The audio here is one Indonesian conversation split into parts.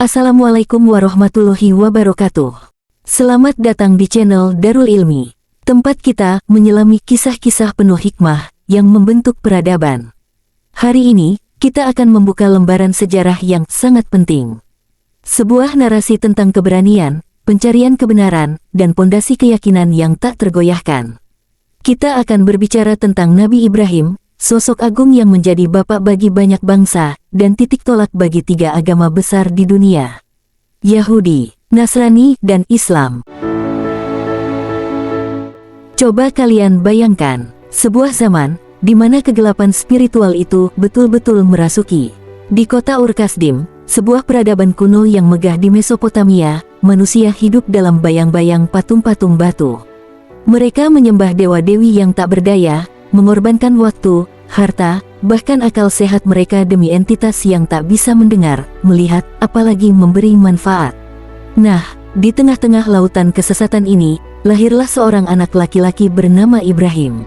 Assalamualaikum warahmatullahi wabarakatuh. Selamat datang di channel Darul Ilmi, tempat kita menyelami kisah-kisah penuh hikmah yang membentuk peradaban. Hari ini, kita akan membuka lembaran sejarah yang sangat penting. Sebuah narasi tentang keberanian, pencarian kebenaran, dan pondasi keyakinan yang tak tergoyahkan. Kita akan berbicara tentang Nabi Ibrahim, sosok agung yang menjadi bapak bagi banyak bangsa, dan titik tolak bagi tiga agama besar di dunia: Yahudi, Nasrani, dan Islam. Coba kalian bayangkan, sebuah zaman di mana kegelapan spiritual itu betul-betul merasuki. Di kota Ur-Kasdim, sebuah peradaban kuno yang megah di Mesopotamia, manusia hidup dalam bayang-bayang patung-patung batu. Mereka menyembah dewa-dewi yang tak berdaya, mengorbankan waktu, harta, bahkan akal sehat mereka demi entitas yang tak bisa mendengar, melihat, apalagi memberi manfaat. Nah, di tengah-tengah lautan kesesatan ini, lahirlah seorang anak laki-laki bernama Ibrahim.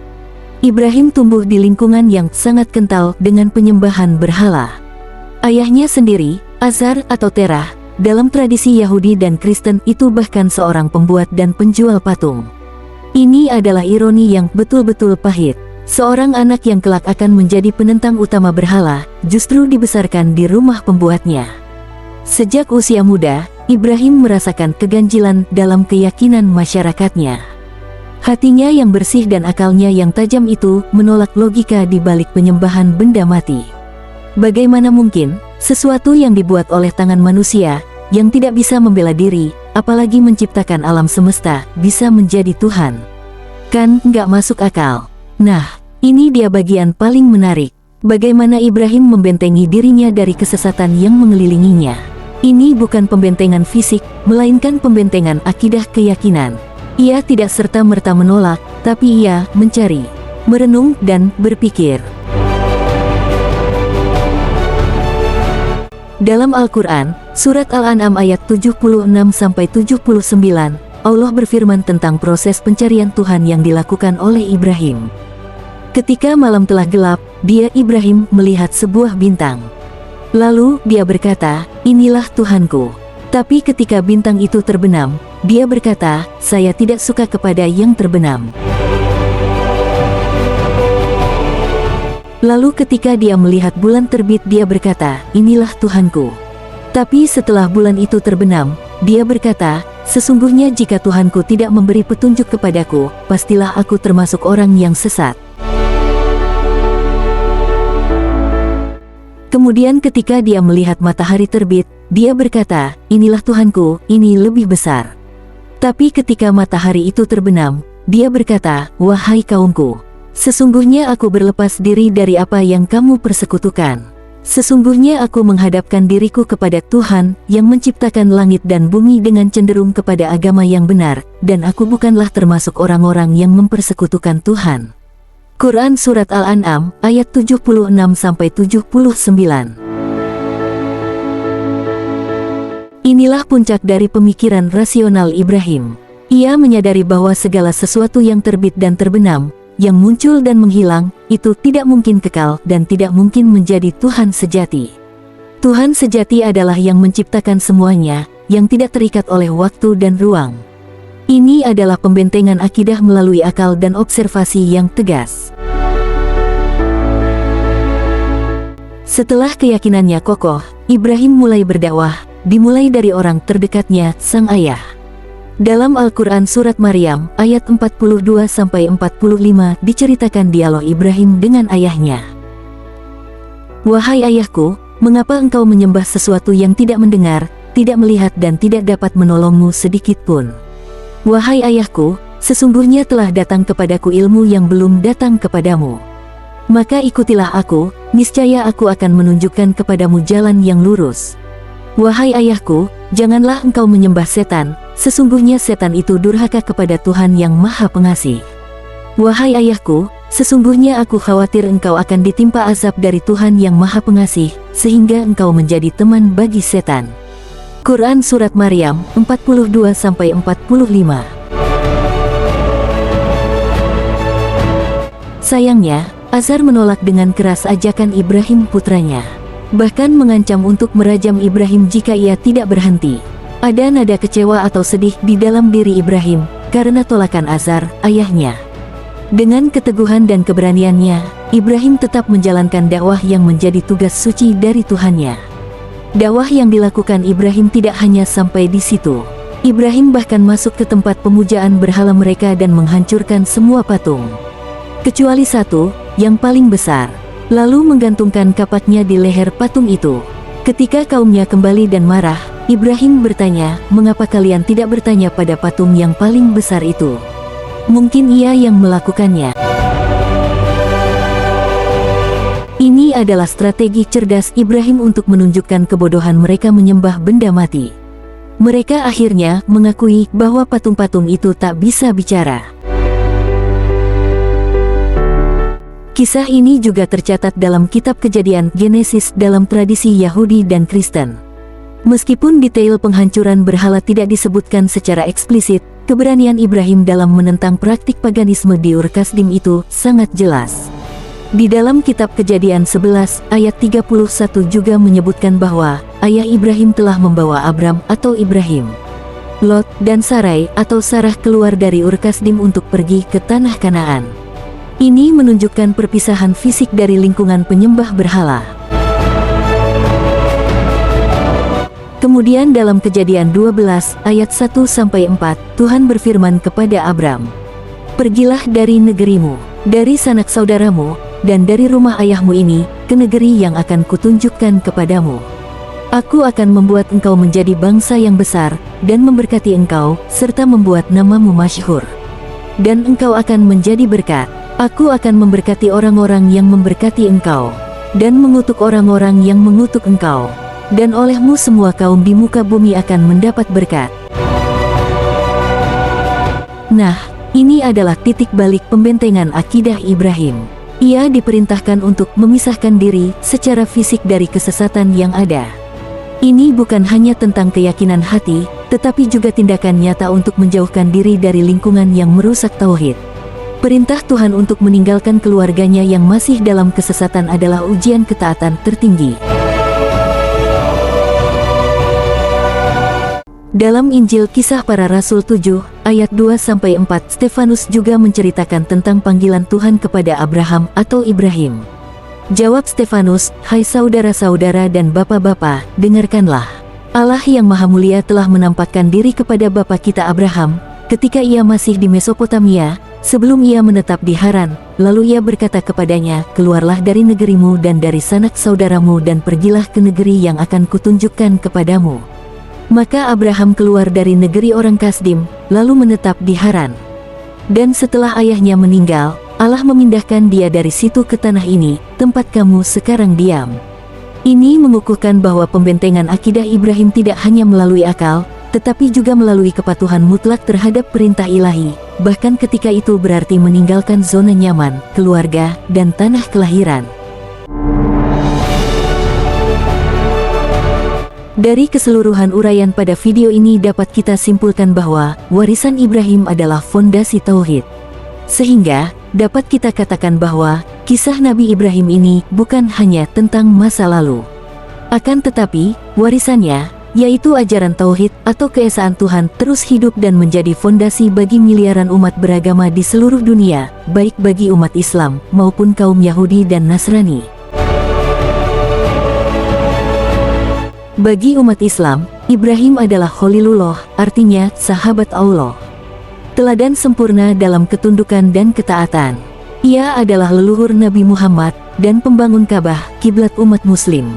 Ibrahim tumbuh di lingkungan yang sangat kental dengan penyembahan berhala. Ayahnya sendiri, Azar atau Terah, dalam tradisi Yahudi dan Kristen itu bahkan seorang pembuat dan penjual patung. Ini adalah ironi yang betul-betul pahit. Seorang anak yang kelak akan menjadi penentang utama berhala, justru dibesarkan di rumah pembuatnya. Sejak usia muda, Ibrahim merasakan keganjilan dalam keyakinan masyarakatnya. Hatinya yang bersih dan akalnya yang tajam itu menolak logika di balik penyembahan benda mati. Bagaimana mungkin, sesuatu yang dibuat oleh tangan manusia, yang tidak bisa membela diri, apalagi menciptakan alam semesta, bisa menjadi Tuhan? Kan nggak masuk akal. Nah, ini dia bagian paling menarik. Bagaimana Ibrahim membentengi dirinya dari kesesatan yang mengelilinginya. Ini bukan pembentengan fisik, melainkan pembentengan akidah keyakinan. Ia tidak serta-merta menolak, tapi ia mencari, merenung, dan berpikir. Dalam Al-Quran, Surat Al-An'am ayat 76-79, Allah berfirman tentang proses pencarian Tuhan yang dilakukan oleh Ibrahim. Ketika malam telah gelap, dia Ibrahim melihat sebuah bintang. Lalu dia berkata, "Inilah Tuhanku." Tapi ketika bintang itu terbenam, dia berkata, "Saya tidak suka kepada yang terbenam." Lalu ketika dia melihat bulan terbit, dia berkata, "Inilah Tuhanku." Tapi setelah bulan itu terbenam, dia berkata, "Sesungguhnya jika Tuhanku tidak memberi petunjuk kepadaku, pastilah aku termasuk orang yang sesat." Kemudian ketika dia melihat matahari terbit, dia berkata, "Inilah Tuhanku, ini lebih besar." Tapi ketika matahari itu terbenam, dia berkata, "Wahai kaumku, sesungguhnya aku berlepas diri dari apa yang kamu persekutukan. Sesungguhnya aku menghadapkan diriku kepada Tuhan yang menciptakan langit dan bumi dengan cenderung kepada agama yang benar, dan aku bukanlah termasuk orang-orang yang mempersekutukan Tuhan." Quran Surat Al-An'am ayat 76-79. Inilah puncak dari pemikiran rasional Ibrahim. Ia menyadari bahwa segala sesuatu yang terbit dan terbenam, yang muncul dan menghilang, itu tidak mungkin kekal dan tidak mungkin menjadi Tuhan sejati. Tuhan sejati adalah yang menciptakan semuanya, yang tidak terikat oleh waktu dan ruang. Ini adalah pembentengan akidah melalui akal dan observasi yang tegas. Setelah keyakinannya kokoh, Ibrahim mulai berdakwah, dimulai dari orang terdekatnya, sang ayah. Dalam Al-Quran Surat Maryam, ayat 42-45 diceritakan dialog Ibrahim dengan ayahnya. "Wahai ayahku, mengapa engkau menyembah sesuatu yang tidak mendengar, tidak melihat dan tidak dapat menolongmu sedikit pun? Wahai ayahku, sesungguhnya telah datang kepadaku ilmu yang belum datang kepadamu. Maka ikutilah aku, niscaya aku akan menunjukkan kepadamu jalan yang lurus. Wahai ayahku, janganlah engkau menyembah setan, sesungguhnya setan itu durhaka kepada Tuhan yang Maha Pengasih. Wahai ayahku, sesungguhnya aku khawatir engkau akan ditimpa azab dari Tuhan yang Maha Pengasih, sehingga engkau menjadi teman bagi setan." Quran Surat Maryam 42-45. Sayangnya, Azar menolak dengan keras ajakan Ibrahim putranya. bahkan mengancam untuk merajam Ibrahim jika ia tidak berhenti. Ada nada kecewa atau sedih di dalam diri Ibrahim karena tolakan Azar, ayahnya. Dengan keteguhan dan keberaniannya, Ibrahim tetap menjalankan dakwah yang menjadi tugas suci dari Tuhannya. Dakwah yang dilakukan Ibrahim tidak hanya sampai di situ. Ibrahim bahkan masuk ke tempat pemujaan berhala mereka dan menghancurkan semua patung, kecuali satu, yang paling besar, lalu menggantungkan kapaknya di leher patung itu. Ketika kaumnya kembali dan marah, Ibrahim bertanya, "Mengapa kalian tidak bertanya pada patung yang paling besar itu? Mungkin ia yang melakukannya." Ini adalah strategi cerdas Ibrahim untuk menunjukkan kebodohan mereka menyembah benda mati. Mereka akhirnya mengakui bahwa patung-patung itu tak bisa bicara. Kisah ini juga tercatat dalam kitab Kejadian Genesis dalam tradisi Yahudi dan Kristen. Meskipun detail penghancuran berhala tidak disebutkan secara eksplisit, keberanian Ibrahim dalam menentang praktik paganisme di Ur Kasdim itu sangat jelas. Di dalam kitab Kejadian 11 ayat 31 juga menyebutkan bahwa ayah Ibrahim telah membawa Abram atau Ibrahim, Lot, dan Sarai atau Sarah keluar dari Ur Kasdim untuk pergi ke tanah Kanaan. Ini menunjukkan perpisahan fisik dari lingkungan penyembah berhala. Kemudian dalam Kejadian 12 ayat 1-4, Tuhan berfirman kepada Abram, "Pergilah dari negerimu, dari sanak saudaramu, dan dari rumah ayahmu ini, ke negeri yang akan kutunjukkan kepadamu. Aku akan membuat engkau menjadi bangsa yang besar, dan memberkati engkau, serta membuat namamu masyhur. Dan engkau akan menjadi berkat. Aku akan memberkati orang-orang yang memberkati engkau, dan mengutuk orang-orang yang mengutuk engkau. Dan olehmu semua kaum di muka bumi akan mendapat berkat." Nah, ini adalah titik balik pembentengan akidah Ibrahim. Ia diperintahkan untuk memisahkan diri secara fisik dari kesesatan yang ada. Ini bukan hanya tentang keyakinan hati, tetapi juga tindakan nyata untuk menjauhkan diri dari lingkungan yang merusak tauhid. Perintah Tuhan untuk meninggalkan keluarganya yang masih dalam kesesatan adalah ujian ketaatan tertinggi. Dalam Injil Kisah Para Rasul 7, ayat 2-4, Stefanus juga menceritakan tentang panggilan Tuhan kepada Abraham atau Ibrahim. Jawab Stefanus, "Hai saudara-saudara dan bapak-bapak, dengarkanlah. Allah yang Maha Mulia telah menampakkan diri kepada bapa kita Abraham, ketika ia masih di Mesopotamia, sebelum ia menetap di Haran. Lalu ia berkata kepadanya, 'Keluarlah dari negerimu dan dari sanak saudaramu dan pergilah ke negeri yang akan kutunjukkan kepadamu.' Maka Abraham keluar dari negeri orang Kasdim, lalu menetap di Haran. Dan setelah ayahnya meninggal, Allah memindahkan dia dari situ ke tanah ini, tempat kamu sekarang diam." Ini mengukuhkan bahwa pembentengan akidah Ibrahim tidak hanya melalui akal, tetapi juga melalui kepatuhan mutlak terhadap perintah ilahi, bahkan ketika itu berarti meninggalkan zona nyaman, keluarga, dan tanah kelahiran. Dari keseluruhan uraian pada video ini dapat kita simpulkan bahwa warisan Ibrahim adalah fondasi tauhid. Sehingga, dapat kita katakan bahwa kisah Nabi Ibrahim ini bukan hanya tentang masa lalu. Akan tetapi, warisannya, yaitu ajaran tauhid atau keesaan Tuhan, terus hidup dan menjadi fondasi bagi miliaran umat beragama di seluruh dunia, baik bagi umat Islam maupun kaum Yahudi dan Nasrani. Bagi umat Islam, Ibrahim adalah Khalilullah, artinya sahabat Allah. Teladan sempurna dalam ketundukan dan ketaatan. Ia adalah leluhur Nabi Muhammad dan pembangun Ka'bah, kiblat umat Muslim.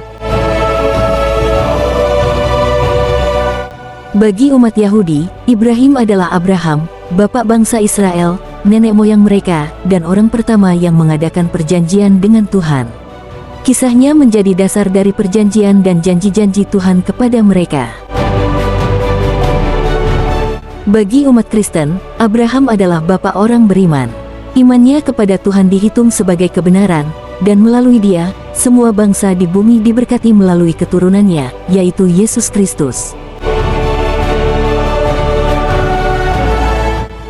Bagi umat Yahudi, Ibrahim adalah Abraham, bapak bangsa Israel, nenek moyang mereka, dan orang pertama yang mengadakan perjanjian dengan Tuhan. Kisahnya menjadi dasar dari perjanjian dan janji-janji Tuhan kepada mereka. Bagi umat Kristen, Abraham adalah bapak orang beriman. Imannya kepada Tuhan dihitung sebagai kebenaran, dan melalui dia, semua bangsa di bumi diberkati melalui keturunannya, yaitu Yesus Kristus.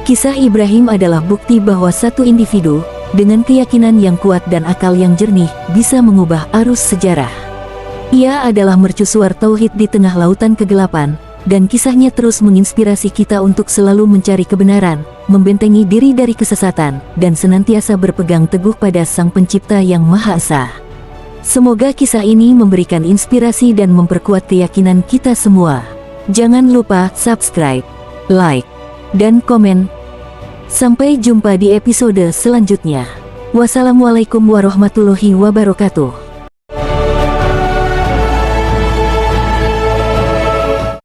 Kisah Ibrahim adalah bukti bahwa satu individu, dengan keyakinan yang kuat dan akal yang jernih, bisa mengubah arus sejarah. Ia adalah mercusuar tauhid di tengah lautan kegelapan, dan kisahnya terus menginspirasi kita untuk selalu mencari kebenaran, membentengi diri dari kesesatan, dan senantiasa berpegang teguh pada Sang Pencipta yang Maha Esa. Semoga kisah ini memberikan inspirasi dan memperkuat keyakinan kita semua. Jangan lupa subscribe, like, dan komen. Sampai jumpa di episode selanjutnya. Wassalamualaikum warahmatullahi wabarakatuh.